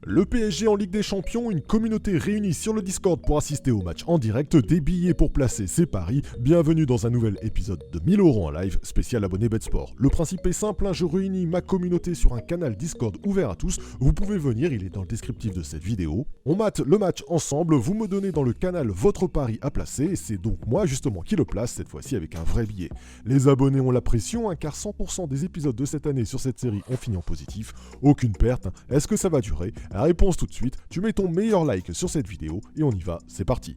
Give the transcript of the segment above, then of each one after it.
Le PSG en Ligue des Champions, une communauté réunie sur le Discord pour assister au match en direct, des billets pour placer ses paris. Bienvenue dans un nouvel épisode de 1000 € en live, spécial abonné BetSport. Le principe est simple, je réunis ma communauté sur un canal Discord ouvert à tous. Vous pouvez venir, il est dans le descriptif de cette vidéo. On mate le match ensemble, vous me donnez dans le canal votre pari à placer, et c'est donc moi justement qui le place, cette fois-ci avec un vrai billet. Les abonnés ont la pression, car 100% des épisodes de cette année sur cette série ont fini en positif. Aucune perte, est-ce que ça va durer ? La réponse tout de suite, tu mets ton meilleur like sur cette vidéo et on y va, c'est parti.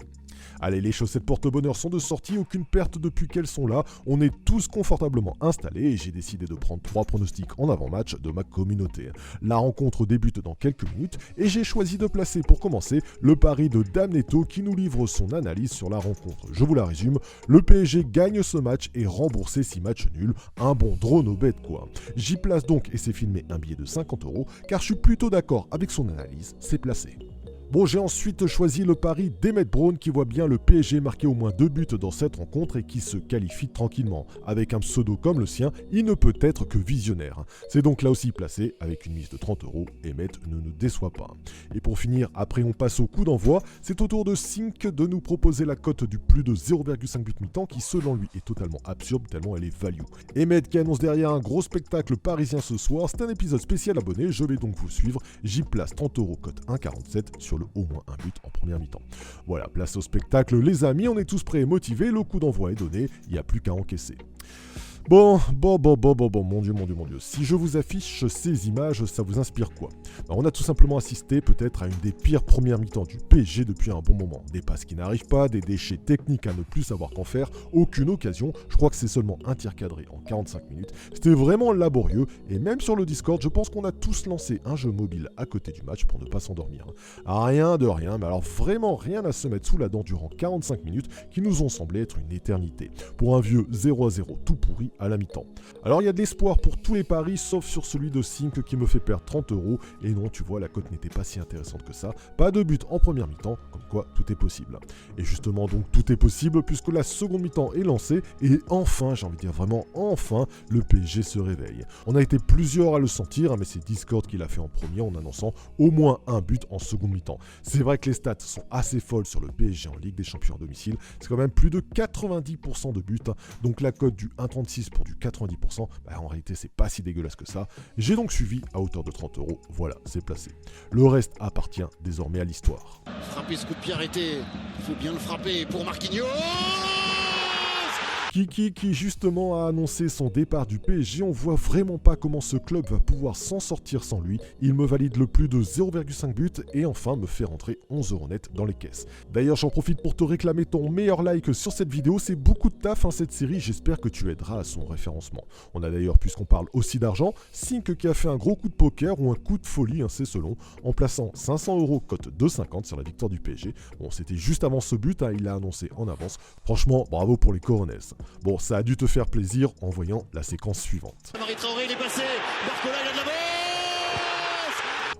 Allez, les chaussettes porte-bonheur sont de sortie, aucune perte depuis qu'elles sont là, on est tous confortablement installés et j'ai décidé de prendre 3 pronostics en avant-match de ma communauté. La rencontre débute dans quelques minutes et j'ai choisi de placer pour commencer le pari de Damnetto qui nous livre son analyse sur la rencontre. Je vous la résume, le PSG gagne ce match et rembourse 6 matchs nuls, un bon drone au bet quoi. J'y place donc et c'est filmé un billet de 50 € car je suis plutôt d'accord avec son analyse, c'est placé. Bon, j'ai ensuite choisi le pari d'Emmett Brown qui voit bien le PSG marquer au moins 2 buts dans cette rencontre et qui se qualifie tranquillement. Avec un pseudo comme le sien, il ne peut être que visionnaire. C'est donc là aussi placé avec une mise de 30 €. Emmett ne nous déçoit pas. Et pour finir, après on passe au coup d'envoi, c'est au tour de Sink de nous proposer la cote du plus de 0,5 but mi-temps qui selon lui est totalement absurde tellement elle est value. Emmett qui annonce derrière un gros spectacle parisien ce soir, c'est un épisode spécial abonné, je vais donc vous suivre. J'y place 30 € cote 1,47 sur le au moins un but en première mi-temps. Voilà, place au spectacle les amis, on est tous prêts et motivés, le coup d'envoi est donné, il n'y a plus qu'à encaisser. Bon, mon Dieu. Si je vous affiche ces images, ça vous inspire quoi ? Alors, on a tout simplement assisté peut-être à une des pires premières mi-temps du PSG depuis un bon moment. Des passes qui n'arrivent pas, des déchets techniques à ne plus savoir qu'en faire, aucune occasion. Je crois que c'est seulement un tir cadré en 45 minutes. C'était vraiment laborieux et même sur le Discord, je pense qu'on a tous lancé un jeu mobile à côté du match pour ne pas s'endormir. Rien de rien, mais alors vraiment rien à se mettre sous la dent durant 45 minutes qui nous ont semblé être une éternité. Pour un vieux 0-0 tout pourri à la mi-temps. Alors il y a de l'espoir pour tous les paris sauf sur celui de Sink qui me fait perdre 30 € et non tu vois la cote n'était pas si intéressante que ça, pas de but en première mi-temps, comme quoi tout est possible. Et justement donc tout est possible puisque la seconde mi-temps est lancée et enfin, j'ai envie de dire vraiment enfin, le PSG se réveille. On a été plusieurs à le sentir mais c'est Discord qui l'a fait en premier en annonçant au moins un but en seconde mi-temps. C'est vrai que les stats sont assez folles sur le PSG en Ligue des Champions à domicile, c'est quand même plus de 90% de buts, donc la cote du 1,36 pour du 90%, en réalité c'est pas si dégueulasse que ça. J'ai donc suivi à hauteur de 30 €, voilà, c'est placé. Le reste appartient désormais à l'histoire. Frapper ce coup de pied arrêté, il faut bien le frapper pour Marquinhos. Kiki qui justement a annoncé son départ du PSG, on voit vraiment pas comment ce club va pouvoir s'en sortir sans lui. Il me valide le plus de 0,5 but et enfin me fait rentrer 11 € net dans les caisses. D'ailleurs j'en profite pour te réclamer ton meilleur like sur cette vidéo, c'est beaucoup de taf cette série, j'espère que tu aideras à son référencement. On a d'ailleurs, puisqu'on parle aussi d'argent, Sink qui a fait un gros coup de poker ou un coup de folie, c'est selon, en plaçant 500 € cote 2,50 sur la victoire du PSG. Bon c'était juste avant ce but, il l'a annoncé en avance. Franchement bravo pour les Coronels. Bon, ça a dû te faire plaisir en voyant la séquence suivante. Marie Traoré, il est passé. Barcola, il a de la bosse.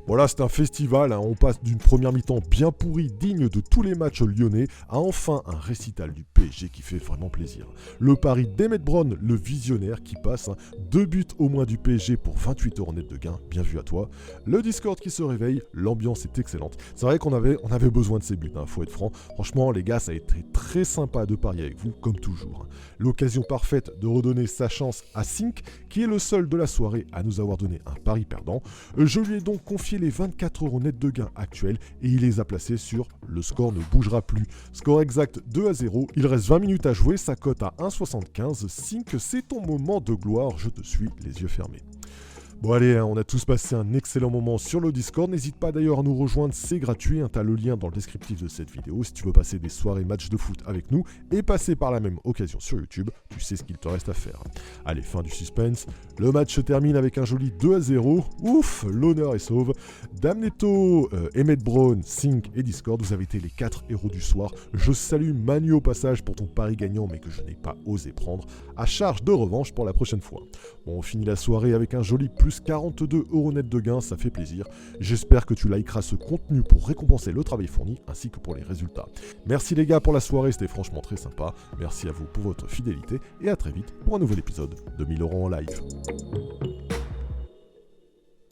Voilà, c'est un festival, on passe d'une première mi-temps bien pourrie, digne de tous les matchs lyonnais, à enfin un récital du PSG qui fait vraiment plaisir. Le pari d'Emmett Brown, le visionnaire qui passe, 2 buts au moins du PSG pour 28 € net de gain, bien vu à toi. Le Discord qui se réveille, l'ambiance est excellente. C'est vrai qu'on avait besoin de ces buts, faut être franc. Franchement les gars, ça a été très sympa de parier avec vous, comme toujours. L'occasion parfaite de redonner sa chance à Sink, qui est le seul de la soirée à nous avoir donné un pari perdant. Je lui ai donc confié les 24 € net de gain actuels et il les a placés sur le score ne bougera plus. Score exact 2-0, il reste 20 minutes à jouer, sa cote à 1,75. Sink, c'est ton moment de gloire, je te suis les yeux fermés. Bon allez, on a tous passé un excellent moment sur le Discord, n'hésite pas d'ailleurs à nous rejoindre, c'est gratuit, t'as le lien dans le descriptif de cette vidéo si tu veux passer des soirées matchs de foot avec nous et passer par la même occasion sur YouTube, tu sais ce qu'il te reste à faire. Allez, fin du suspense, le match se termine avec un joli 2-0, ouf, l'honneur est sauve. Damnetto, Emmett Brown, Sink et Discord, vous avez été les 4 héros du soir, je salue Manu au passage pour ton pari gagnant mais que je n'ai pas osé prendre, à charge de revanche pour la prochaine fois. Bon, on finit la soirée avec un joli plus 42 € net de gain, ça fait plaisir. J'espère que tu likeras ce contenu pour récompenser le travail fourni ainsi que pour les résultats. Merci les gars pour la soirée, c'était franchement très sympa. Merci à vous pour votre fidélité et à très vite pour un nouvel épisode de 1000 € en live.